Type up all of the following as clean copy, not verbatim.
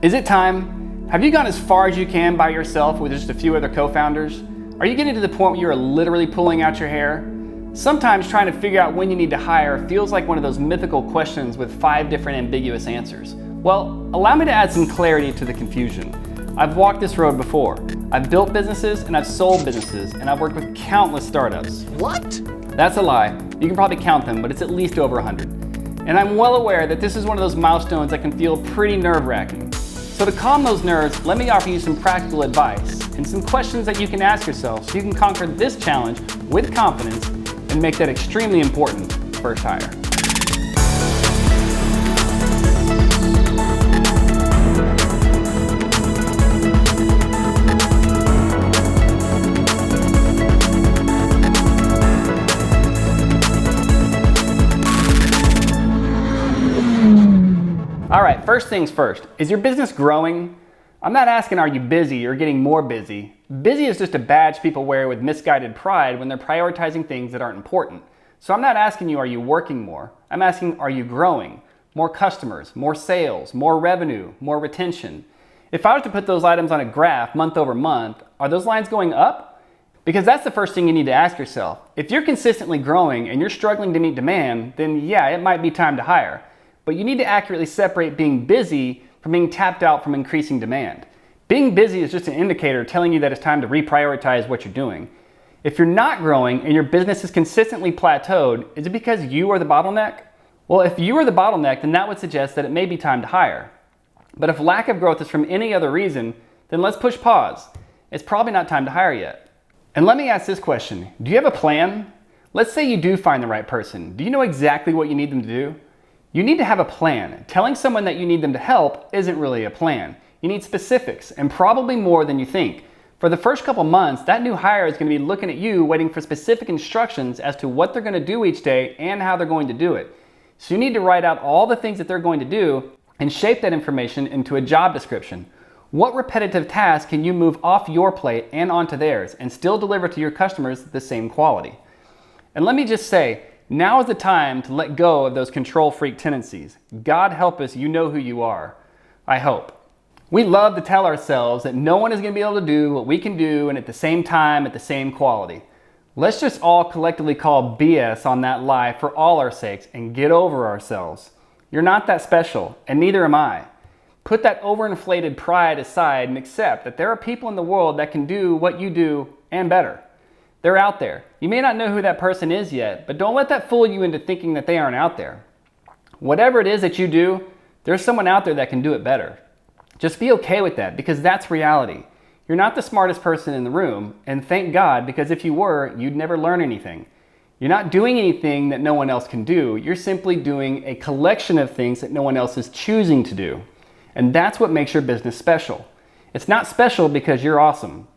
Is it time? Have you gone as far as you can by yourself with just a few other co-founders? Are you getting to the point where you are literally pulling out your hair? Sometimes trying to figure out when you need to hire feels like one of those mythical questions with 5 different ambiguous answers. Well, allow me to add some clarity to the confusion. I've walked this road before. I've built businesses and I've sold businesses and I've worked with countless startups. What? That's a lie. You can probably count them, but it's at least over 100. And I'm well aware that this is one of those milestones that can feel pretty nerve-wracking. So to calm those nerves, let me offer you some practical advice and some questions that you can ask yourself so you can conquer this challenge with confidence and make that extremely important first hire. All right, first things first, is your business growing? I'm not asking are you busy or getting more busy. Busy is just a badge people wear with misguided pride when they're prioritizing things that aren't important. So I'm not asking you are you working more? I'm asking are you growing? More customers, more sales, more revenue, more retention. If I was to put those items on a graph month over month, are those lines going up? Because that's the first thing you need to ask yourself. If you're consistently growing and you're struggling to meet demand, then yeah, it might be time to hire. But you need to accurately separate being busy from being tapped out from increasing demand. Being busy is just an indicator telling you that it's time to reprioritize what you're doing. If you're not growing and your business is consistently plateaued, is it because you are the bottleneck? Well, if you are the bottleneck, then that would suggest that it may be time to hire. But if lack of growth is from any other reason, then let's push pause. It's probably not time to hire yet. And let me ask this question. Do you have a plan? Let's say you do find the right person. Do you know exactly what you need them to do? You need to have a plan. Telling someone that you need them to help isn't really a plan. You need specifics, and probably more than you think. For the first couple months, that new hire is going to be looking at you, waiting for specific instructions as to what they're going to do each day and how they're going to do it. So you need to write out all the things that they're going to do and shape that information into a job description. What repetitive tasks can you move off your plate and onto theirs and still deliver to your customers the same quality? And let me just say, now is the time to let go of those control freak tendencies. God help us, you know who you are. I hope. We love to tell ourselves that no one is going to be able to do what we can do and at the same time, at the same quality. Let's just all collectively call BS on that lie for all our sakes and get over ourselves. You're not that special, and neither am I. Put that overinflated pride aside and accept that there are people in the world that can do what you do and better. They're out there. You may not know who that person is yet, but don't let that fool you into thinking that they aren't out there. Whatever it is that you do, there's someone out there that can do it better. Just be okay with that, because that's reality. You're not the smartest person in the room, and thank God, because if you were, you'd never learn anything. You're not doing anything that no one else can do. You're simply doing a collection of things that no one else is choosing to do. And that's what makes your business special. It's not special because you're awesome.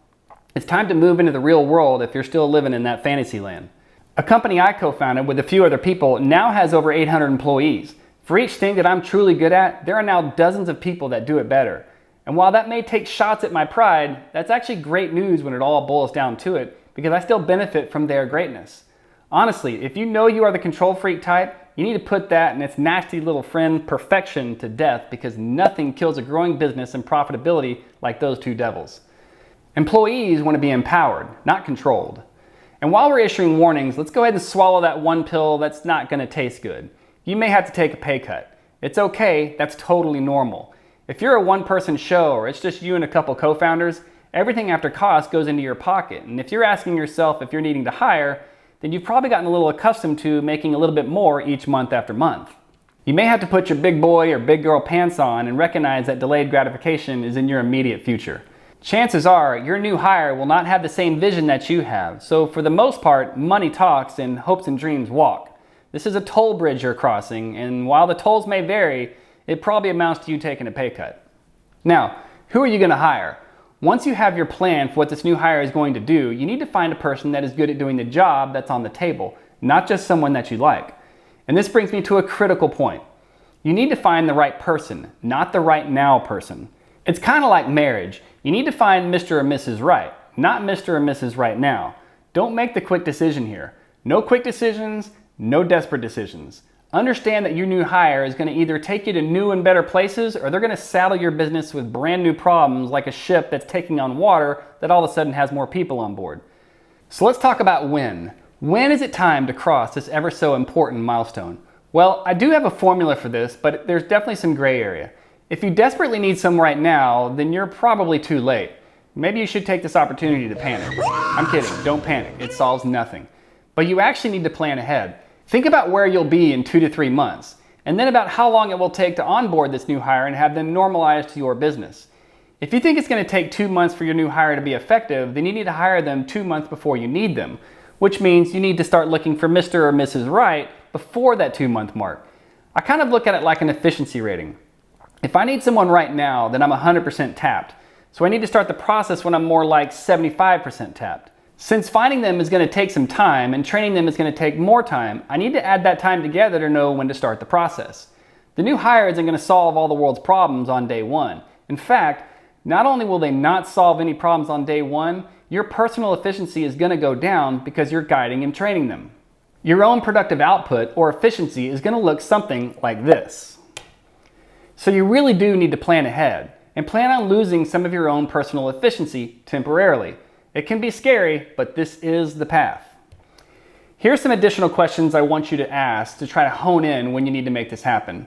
It's time to move into the real world if you're still living in that fantasy land. A company I co-founded with a few other people now has over 800 employees. For each thing that I'm truly good at, there are now dozens of people that do it better. And while that may take shots at my pride, that's actually great news when it all boils down to it, because I still benefit from their greatness. Honestly, if you know you are the control freak type, you need to put that and its nasty little friend perfection to death, because nothing kills a growing business and profitability like those two devils. Employees want to be empowered, not controlled. And while we're issuing warnings, let's go ahead and swallow that one pill that's not going to taste good. You may have to take a pay cut. It's okay, that's totally normal. If you're a one-person show or it's just you and a couple co-founders, everything after cost goes into your pocket. And if you're asking yourself if you're needing to hire, then you've probably gotten a little accustomed to making a little bit more each month after month. You may have to put your big boy or big girl pants on and recognize that delayed gratification is in your immediate future. Chances are your new hire will not have the same vision that you have. So for the most part, money talks and hopes and dreams walk. This is a toll bridge you're crossing, and while the tolls may vary, it probably amounts to you taking a pay cut. Now, who are you going to hire? Once you have your plan for what this new hire is going to do, you need to find a person that is good at doing the job that's on the table, not just someone that you like. And this brings me to a critical point. You need to find the right person, not the right now person. It's kind of like marriage. You need to find Mr. or Mrs. Right, not Mr. or Mrs. Right now. Don't make the quick decision here. No quick decisions, no desperate decisions. Understand that your new hire is going to either take you to new and better places, or they're going to saddle your business with brand new problems like a ship that's taking on water that all of a sudden has more people on board. So let's talk about when. When is it time to cross this ever so important milestone? Well, I do have a formula for this, but there's definitely some gray area. If you desperately need some right now, then you're probably too late. Maybe you should take this opportunity to panic. I'm kidding, don't panic, it solves nothing. But you actually need to plan ahead. Think about where you'll be in 2 to 3 months, and then about how long it will take to onboard this new hire and have them normalized to your business. If you think it's going to take 2 months for your new hire to be effective, then you need to hire them 2 months before you need them, which means you need to start looking for Mr. or Mrs. Right before that 2-month mark. I kind of look at it like an efficiency rating. If I need someone right now, then I'm 100% tapped. So I need to start the process when I'm more like 75% tapped. Since finding them is going to take some time and training them is going to take more time, I need to add that time together to know when to start the process. The new hire isn't going to solve all the world's problems on day one. In fact, not only will they not solve any problems on day one, your personal efficiency is going to go down because you're guiding and training them. Your own productive output or efficiency is going to look something like this. So you really do need to plan ahead and plan on losing some of your own personal efficiency temporarily. It can be scary, but this is the path. Here's some additional questions I want you to ask to try to hone in when you need to make this happen.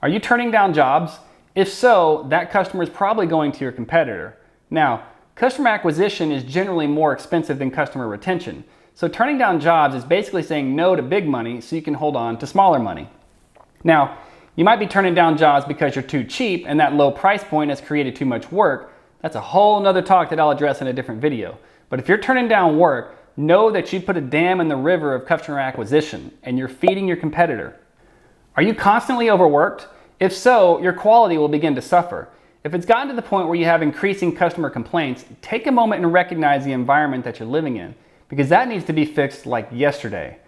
Are you turning down jobs? If so, that customer is probably going to your competitor. Now, customer acquisition is generally more expensive than customer retention. So turning down jobs is basically saying no to big money so you can hold on to smaller money. Now, you might be turning down jobs because you're too cheap and that low price point has created too much work. That's a whole nother talk that I'll address in a different video. But if you're turning down work, know that you put a dam in the river of customer acquisition and you're feeding your competitor. Are you constantly overworked? If so, your quality will begin to suffer. If it's gotten to the point where you have increasing customer complaints, take a moment and recognize the environment that you're living in, because that needs to be fixed like yesterday.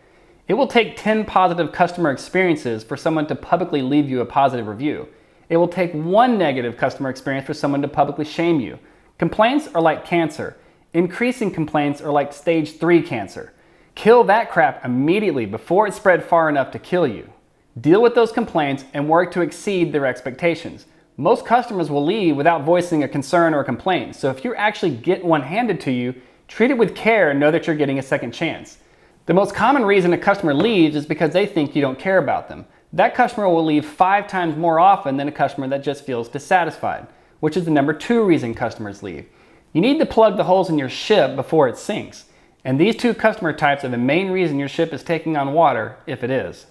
It will take 10 positive customer experiences for someone to publicly leave you a positive review. It will take 1 negative customer experience for someone to publicly shame you. Complaints are like cancer. Increasing complaints are like stage 3 cancer. Kill that crap immediately before it spread far enough to kill you. Deal with those complaints and work to exceed their expectations. Most customers will leave without voicing a concern or a complaint, so if you actually get one handed to you, treat it with care and know that you're getting a second chance. The most common reason a customer leaves is because they think you don't care about them. That customer will leave 5 times more often than a customer that just feels dissatisfied, which is the number 2 reason customers leave. You need to plug the holes in your ship before it sinks. And these 2 customer types are the main reason your ship is taking on water, if it is.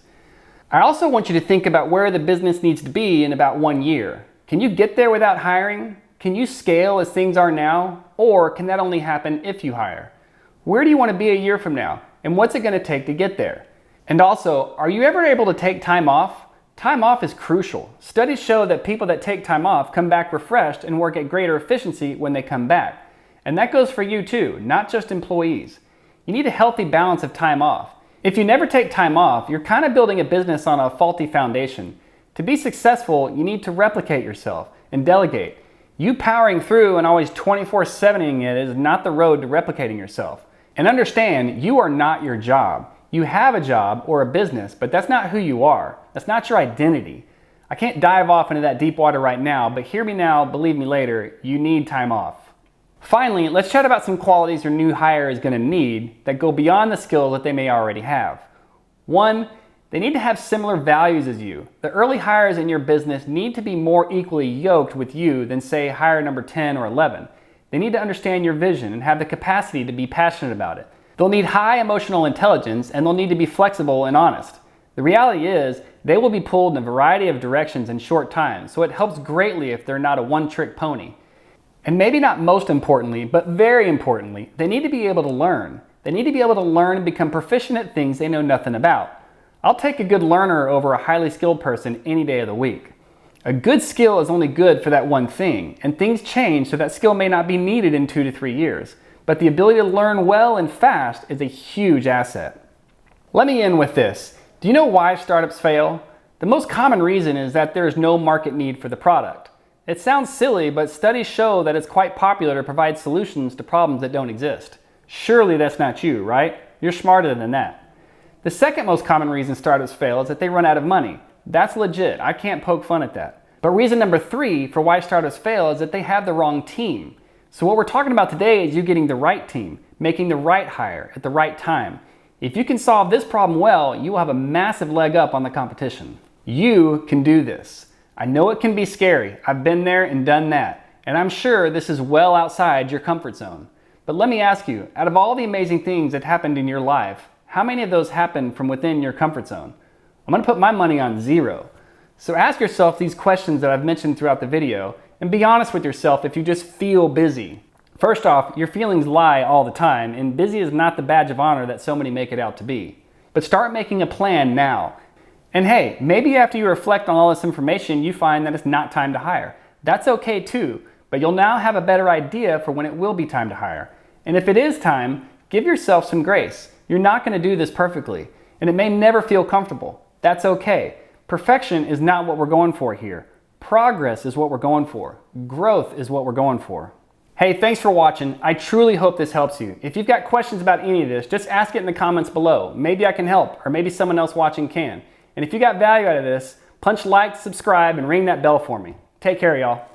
I also want you to think about where the business needs to be in about 1 year. Can you get there without hiring? Can you scale as things are now? Or can that only happen if you hire? Where do you want to be a year from now? And what's it going to take to get there? And also, are you ever able to take time off? Time off is crucial. Studies show that people that take time off come back refreshed and work at greater efficiency when they come back. And that goes for you too, not just employees. You need a healthy balance of time off. If you never take time off, you're kind of building a business on a faulty foundation. To be successful, you need to replicate yourself and delegate. You powering through and always 24/7ing it is not the road to replicating yourself. And understand, you are not your job. You have a job or a business, but that's not who you are. That's not your identity. I can't dive off into that deep water right now, but hear me now, believe me later, you need time off. Finally, let's chat about some qualities your new hire is going to need that go beyond the skills that they may already have. 1, they need to have similar values as you. The early hires in your business need to be more equally yoked with you than, say, hire number 10 or 11. They need to understand your vision and have the capacity to be passionate about it. They'll need high emotional intelligence and they'll need to be flexible and honest. The reality is, they will be pulled in a variety of directions in short time, so it helps greatly if they're not a one-trick pony. And maybe not most importantly, but very importantly, they need to be able to learn. They need to be able to learn and become proficient at things they know nothing about. I'll take a good learner over a highly skilled person any day of the week. A good skill is only good for that one thing, and things change so that skill may not be needed in 2 to 3 years. But the ability to learn well and fast is a huge asset. Let me end with this. Do you know why startups fail? The most common reason is that there is no market need for the product. It sounds silly, but studies show that it's quite popular to provide solutions to problems that don't exist. Surely that's not you, right? You're smarter than that. The second most common reason startups fail is that they run out of money. That's legit. I can't poke fun at that. But reason number 3 for why startups fail is that they have the wrong team. So what we're talking about today is you getting the right team, making the right hire at the right time. If you can solve this problem well, you will have a massive leg up on the competition. You can do this. I know it can be scary. I've been there and done that. And I'm sure this is well outside your comfort zone. But let me ask you, out of all the amazing things that happened in your life, how many of those happened from within your comfort zone? I'm going to put my money on 0. So ask yourself these questions that I've mentioned throughout the video and be honest with yourself if you just feel busy. First off, your feelings lie all the time, and busy is not the badge of honor that so many make it out to be. But start making a plan now. And hey, maybe after you reflect on all this information, you find that it's not time to hire. That's okay too, but you'll now have a better idea for when it will be time to hire. And if it is time, give yourself some grace. You're not going to do this perfectly, and it may never feel comfortable. That's okay. Perfection is not what we're going for here. Progress is what we're going for. Growth is what we're going for. Hey, thanks for watching. I truly hope this helps you. If you've got questions about any of this, just ask it in the comments below. Maybe I can help, or maybe someone else watching can. And if you got value out of this, punch like, subscribe, and ring that bell for me. Take care, y'all.